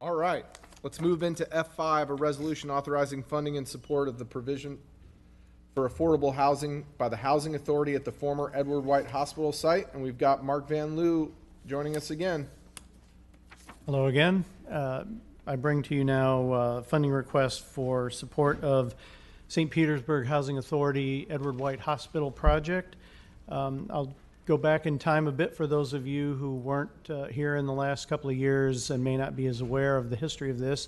All right, let's move into F5, a resolution authorizing funding in support of the provision for affordable housing by the Housing Authority at the former Edward White Hospital site. And we've got Mark Van Loo joining us again. Hello again. I bring to you now funding request for support of St. Petersburg Housing Authority Edward White Hospital project. I'll go back in time a bit for those of you who weren't here in the last couple of years and may not be as aware of the history of this.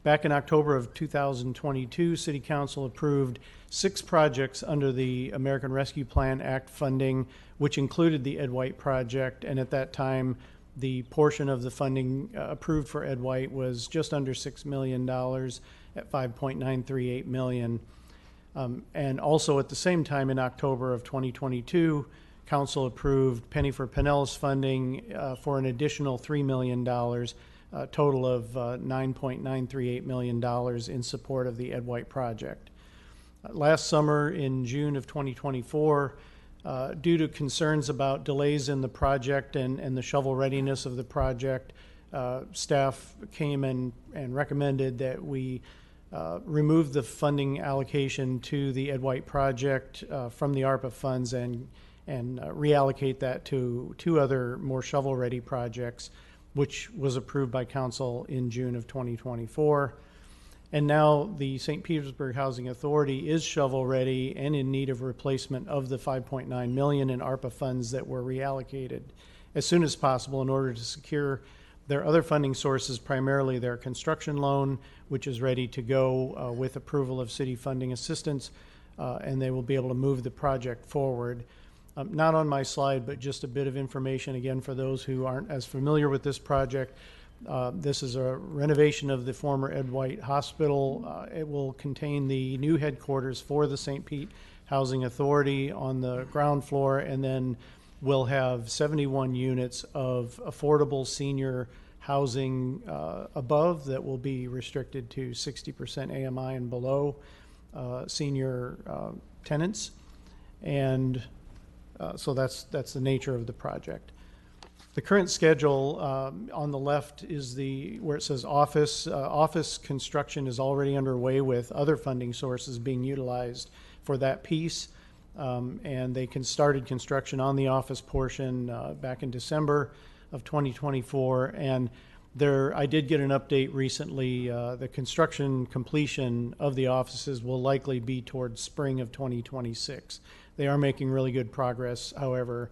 Back in October of 2022, City Council approved 6 projects under the American Rescue Plan Act funding, which included the Ed White project, and at that time the portion of the funding approved for Ed White was just under $6 million at $5.938 million. And also at the same time in October of 2022, Council approved penny for Pinellas funding for an additional $3 million, a total of $9.938 million in support of the Ed White project. Last summer in June of 2024, due to concerns about delays in the project and the shovel readiness of the project, staff came and recommended that we remove the funding allocation to the Ed White project from the ARPA funds and reallocate that to 2 other more shovel-ready projects, which was approved by Council in June of 2024. And now the St. Petersburg Housing Authority is shovel-ready and in need of replacement of the $5.9 million in ARPA funds that were reallocated as soon as possible in order to secure their other funding sources, primarily their construction loan, which is ready to go with approval of city funding assistance, and they will be able to move the project forward. Not on my slide, but just a bit of information again for those who aren't as familiar with this project. This is a renovation of the former Ed White Hospital. It will contain the new headquarters for the St. Pete Housing Authority on the ground floor, and then we'll have 71 units of affordable senior housing above that will be restricted to 60% AMI and below senior tenants. And so that's the nature of the project. The current schedule on the left is where it says office. Office construction is already underway with other funding sources being utilized for that piece. And they started construction on the office portion back in December of 2024. And I did get an update recently. The construction completion of the offices will likely be towards spring of 2026. They are making really good progress. However,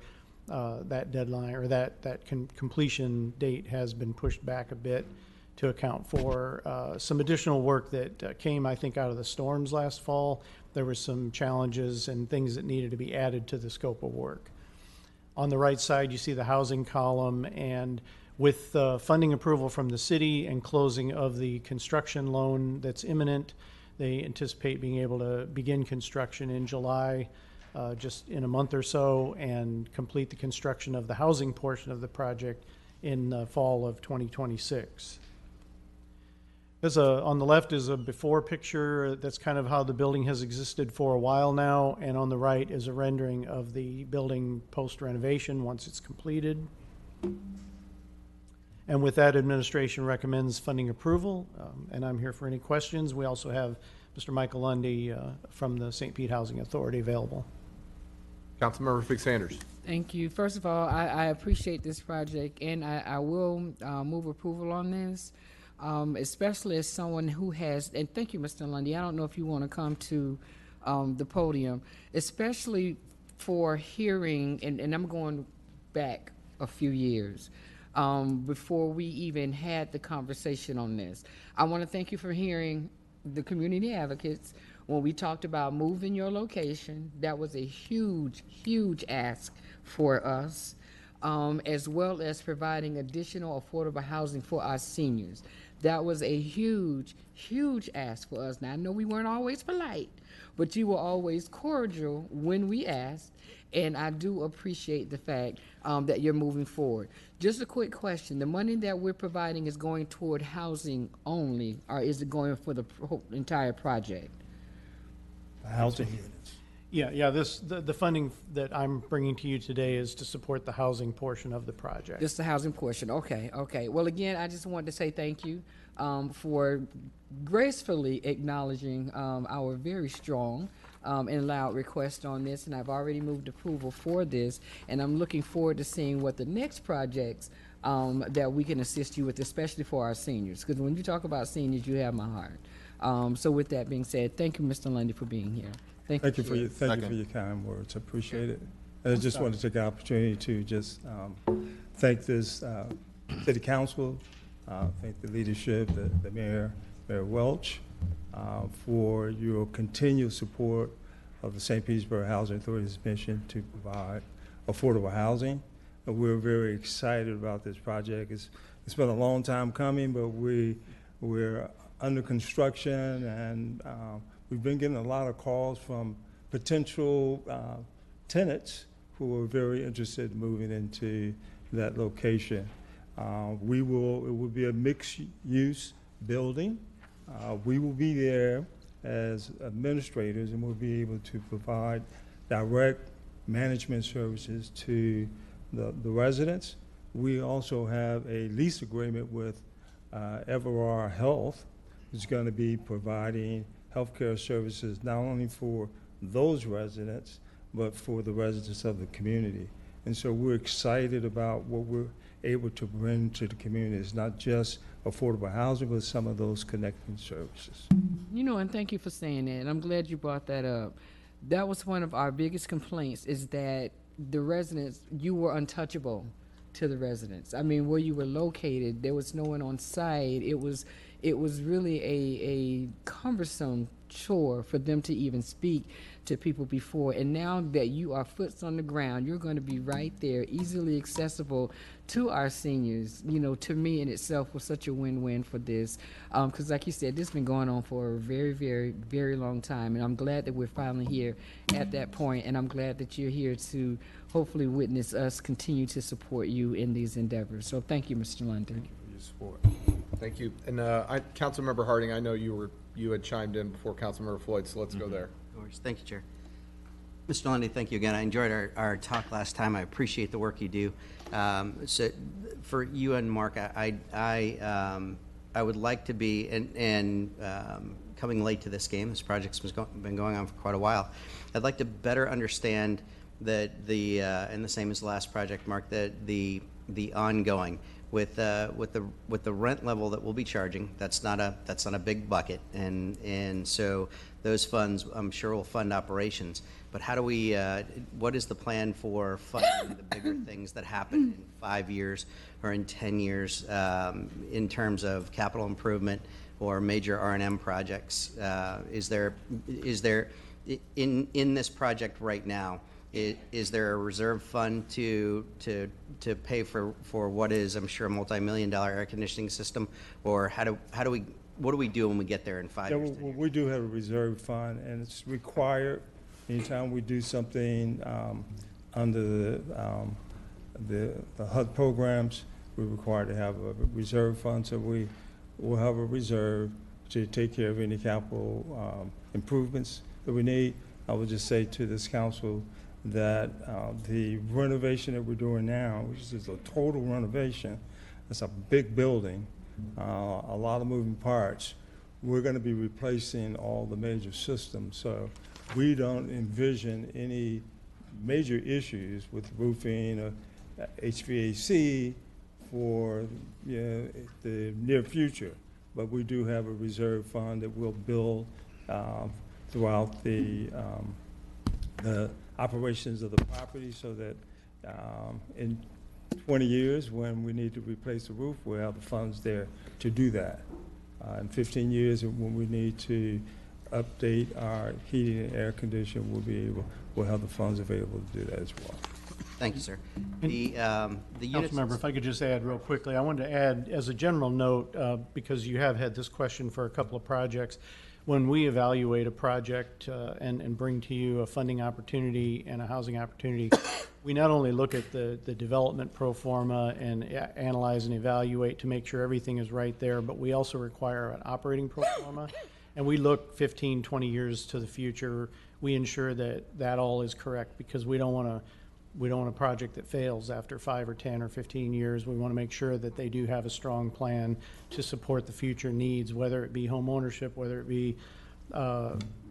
that deadline or that completion date has been pushed back a bit to account for some additional work that came, I think, out of the storms last fall. There were some challenges and things that needed to be added to the scope of work. On the right side, you see the housing column, and with funding approval from the city and closing of the construction loan that's imminent, they anticipate being able to begin construction in July, just in a month or so, and complete the construction of the housing portion of the project in the fall of 2026. On the left is a before picture. That's kind of how the building has existed for a while now, and on the right is a rendering of the building post-renovation once it's completed. And with that, administration recommends funding approval, and I'm here for any questions. We also have Mr. Michael Lundy from the St. Pete Housing Authority available. Councilmember Fig Sanders. Thank you. First of all, I appreciate this project, and I will move approval on this, especially as someone who has, and thank you, Mr. Lundy. I don't know if you want to come to the podium, especially for hearing, and I'm going back a few years, before we even had the conversation on this. I want to thank you for hearing the community advocates. When we talked about moving your location, that was a huge, huge ask for us, as well as providing additional affordable housing for our seniors. That was a huge, huge ask for us. Now, I know we weren't always polite, but you were always cordial when we asked, and I do appreciate the fact that you're moving forward. Just a quick question. The money that we're providing is going toward housing only, or is it going for the entire project? Housing units. Yeah, the funding that I'm bringing to you today is to support the housing portion of the project. Just the housing portion, okay. Well, again, I just wanted to say thank you for gracefully acknowledging our very strong and loud request on this, and I've already moved approval for this, and I'm looking forward to seeing what the next projects that we can assist you with, especially for our seniors, because when you talk about seniors, you have my heart. So with that being said, thank you, Mr. Lundy, for being here. Thank you for Your kind words. I appreciate it. And I just want to take the opportunity to just thank this city council, thank the leadership, the mayor, Mayor Welch, for your continued support of the St. Petersburg Housing Authority's mission to provide affordable housing. And we're very excited about this project. It's been a long time coming, but we're under construction, and we've been getting a lot of calls from potential tenants who are very interested in moving into that location. It will be a mixed-use building. We will be there as administrators, and we'll be able to provide direct management services to the residents. We also have a lease agreement with Evara Health, who's going to be providing healthcare services not only for those residents, but for the residents of the community. And so we're excited about what we're able to bring to the community. It's not just affordable housing, but some of those connecting services. You know, and thank you for saying that. And I'm glad you brought that up. That was one of our biggest complaints, is that the residents, you were untouchable to the residents. I mean, where you were located, there was no one on site. It was really a cumbersome chore for them to even speak to people before. And now that you are foots on the ground, you're going to be right there, easily accessible to our seniors. You know, to me in itself was such a win-win for this. Because like you said, this has been going on for a very, very, very long time. And I'm glad that we're finally here at that point. And I'm glad that you're here to hopefully witness us continue to support you in these endeavors. So thank you, Mr. London. Thank you for your support. Thank you. And Councilmember Harding, I know you had chimed in before Councilmember Floyd, so let's go there. Of course. Thank you, Chair. Mr. Lundy, thank you again. I enjoyed our talk last time. I appreciate the work you do. So for you and Mark, I would like to be, and coming late to this game, this project's been going on for quite a while. I'd like to better understand that and the same as the last project, Mark, the ongoing with the rent level that we'll be charging. That's not a big bucket, and so those funds, I'm sure, will fund operations. But how do we? What is the plan for funding the bigger things that happen in 5 years or in 10 years in terms of capital improvement or major R&M projects? Is there in this project right now? Is there a reserve fund to pay for what is, I'm sure, a multi-million-dollar air conditioning system, or what do we do when we get there in 5 years? Yeah, we do have a reserve fund, and it's required anytime we do something under the HUD programs. We're required to have a reserve fund, so we will have a reserve to take care of any capital improvements that we need. I would just say to this council that the renovation that we're doing now, which is a total renovation, it's a big building, a lot of moving parts. We're going to be replacing all the major systems, so we don't envision any major issues with roofing or HVAC for the near future. But we do have a reserve fund that we'll build throughout the operations of the property, so that in 20 years, when we need to replace the roof, we'll have the funds there to do that. In 15 years, when we need to update our heating and air conditioning, we'll have the funds available to do that as well. Thank you, sir. The units. Councilmember, if I could just add real quickly, I wanted to add as a general note, because you have had this question for a couple of projects. When we evaluate a project and bring to you a funding opportunity and a housing opportunity, we not only look at the development pro forma and analyze and evaluate to make sure everything is right there, but we also require an operating pro forma. And we look 15, 20 years to the future. We ensure that that all is correct, because we don't want a project that fails after 5 or 10 or 15 years. We want to make sure that they do have a strong plan to support the future needs, whether it be home ownership, whether it be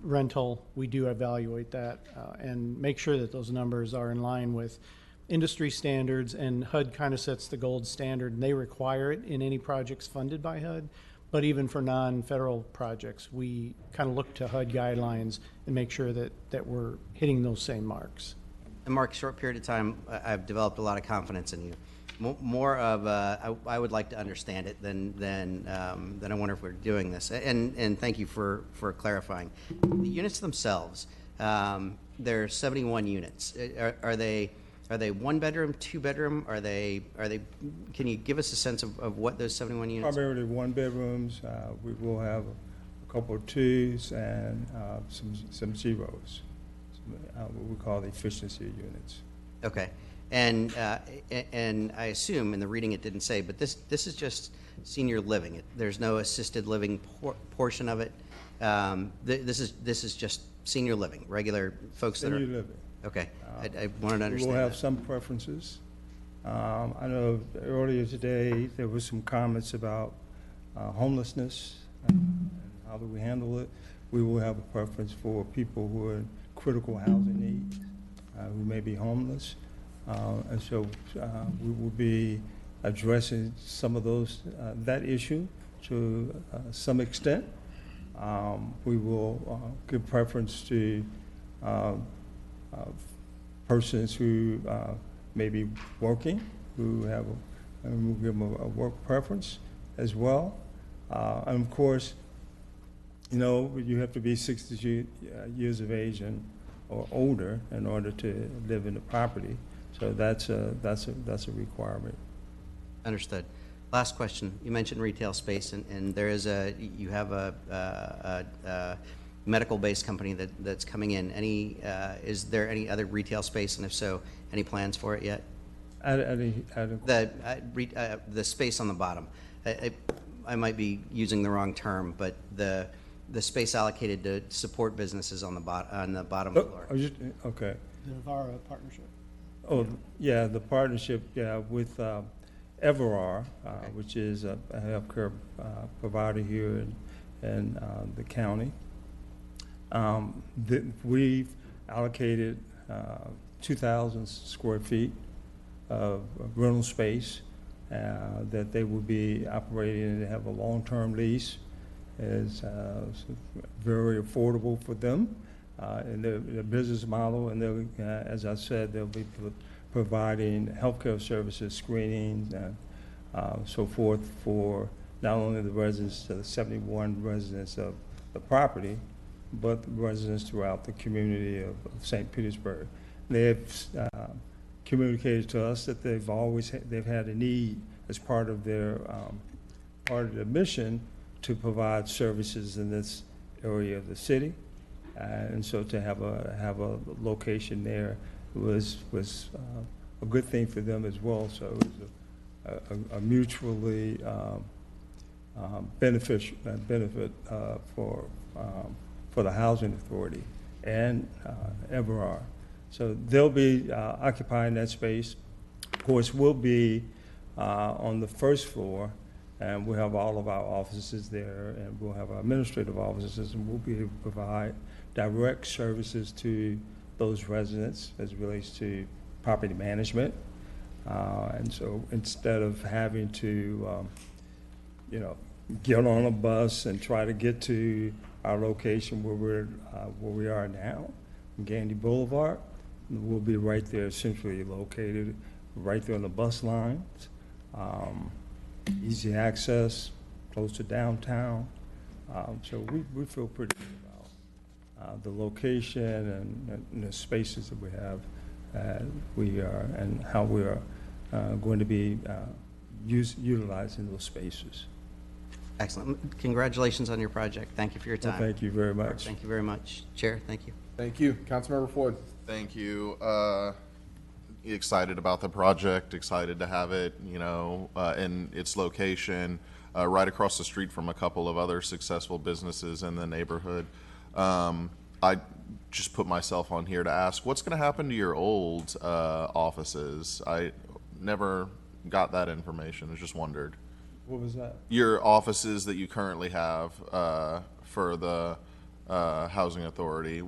rental. We do evaluate that and make sure that those numbers are in line with industry standards, and HUD kind of sets the gold standard, and they require it in any projects funded by HUD. But even for non-federal projects, we kind of look to HUD guidelines and make sure that we're hitting those same marks. And Mark, short period of time, I've developed a lot of confidence in you. More of I would like to understand it than I wonder if we're doing this. And thank you for clarifying. The units themselves, there are 71 units. Are they 1 bedroom, 2 bedroom? Are they? Can you give us a sense of what those 71 units are? Primarily 1 bedrooms. We will have a couple of 2s and some 0s. What we call the efficiency units. Okay. And I assume in the reading it didn't say, but this is just senior living. There's no assisted living portion of it. This is just senior living, regular folks that are. Senior living. Okay, I wanted to understand. We'll have that. some preferences. I know earlier today there were some comments about homelessness and how do we handle it. We will have a preference for people who are in critical housing needs, who may be homeless. And so we will be addressing some of those, that issue to some extent. We will give preference to persons who may be working, who have and we'll give them a work preference as well. And of course, you know, you have to be 60 years of age or older in order to live in the property. So that's a requirement. Understood. Last question. You mentioned retail space, and there is you have a medical-based company that's coming in. Is there any other retail space, and if so, any plans for it yet? The space on the bottom. I might be using the wrong term, but the space allocated to support businesses on the bottom floor. Okay. The Evara partnership. Oh, yeah, the partnership, with Evara, Okay. which is a healthcare provider here in the county. We've allocated 2,000 square feet of rental space that they will be operating, and they have a long-term lease. It's very affordable for them. In their business model, and as I said, they'll be providing healthcare services, screenings, and so forth for not only the residents, the 71 residents of the property, but the residents throughout the community of St. Petersburg. They have communicated to us that they've had a need as part of their mission to provide services in this area of the city. And so to have a location there was a good thing for them as well. So it was a mutually benefit for the Housing Authority and Evara. So they'll be occupying that space. Of course, we'll be on the first floor, and we'll have all of our offices there, and we'll have our administrative offices, and we'll be able to provide direct services to those residents as it relates to property management. And so instead of having to, get on a bus and try to get to our location where we are now, Gandy Boulevard, we'll be right there, centrally located, right there on the bus lines. Easy access, close to downtown. So we feel pretty good about the location and the spaces that we have. And how we are going to be utilizing those spaces. Excellent. Congratulations on your project. Thank you for your time. Well, thank you very much. Thank you very much. Chair, thank you. Thank you. Councilmember Floyd. Thank you. Excited about the project, excited to have it, in its location. right across the street from a couple of other successful businesses in the neighborhood. I just put myself on here to ask, what's going to happen to your old offices? I never got that information. I just wondered. What was that? Your offices that you currently have for the housing authority.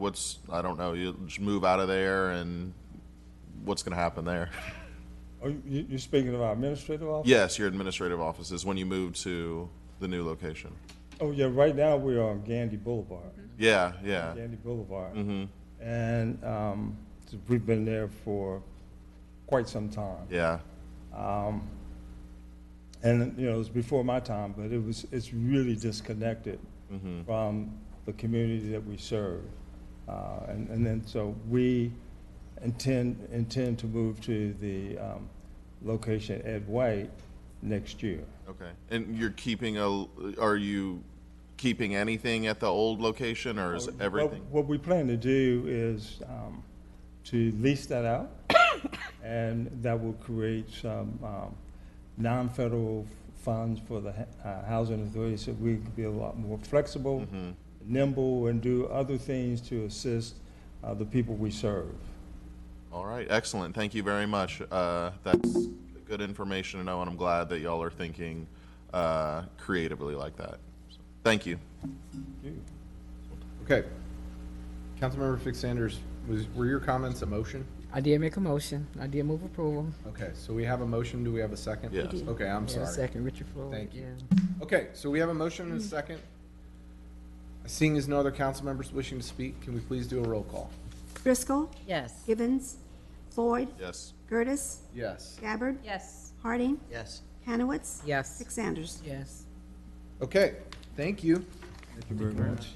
I don't know, you just move out of there, and what's going to happen there? Oh, you're speaking of our administrative office? Yes, your administrative offices when you move to the new location. Oh, yeah, right now we're on Gandy Boulevard. Yeah, yeah. Gandy Boulevard. Mm-hmm. And so we've been there for quite some time. Yeah. And, you know, it was before my time, but it's really disconnected from the community that we serve. And then, so we intend to move to the location Ed White next year. Okay. And you're are you keeping anything at the old location, or is everything? What we plan to do is to lease that out, and that will create some non-federal funds for the housing authority, so we can be a lot more flexible, nimble, and do other things to assist the people we serve. All right, excellent. Thank you very much. That's good information to know, and I'm glad that y'all are thinking creatively like that. So, thank you. Okay. Councilmember Fix Sanders, were your comments a motion? I did make a motion. I did move approval. Okay, so we have a motion. Do we have a second? Yes. Okay, I'm Yeah, sorry. second, Richard Floyd. Thank you. Yeah. Okay, so we have a motion and a second. Seeing as no other council members wishing to speak, can we please do a roll call? Driscoll, Yes. Givens, Floyd, Yes. Curtis, Yes. Gabbard, Yes. Harding, Yes. Hanowitz, Yes. Fix Sanders. Yes. Okay, thank you. Thank you very much.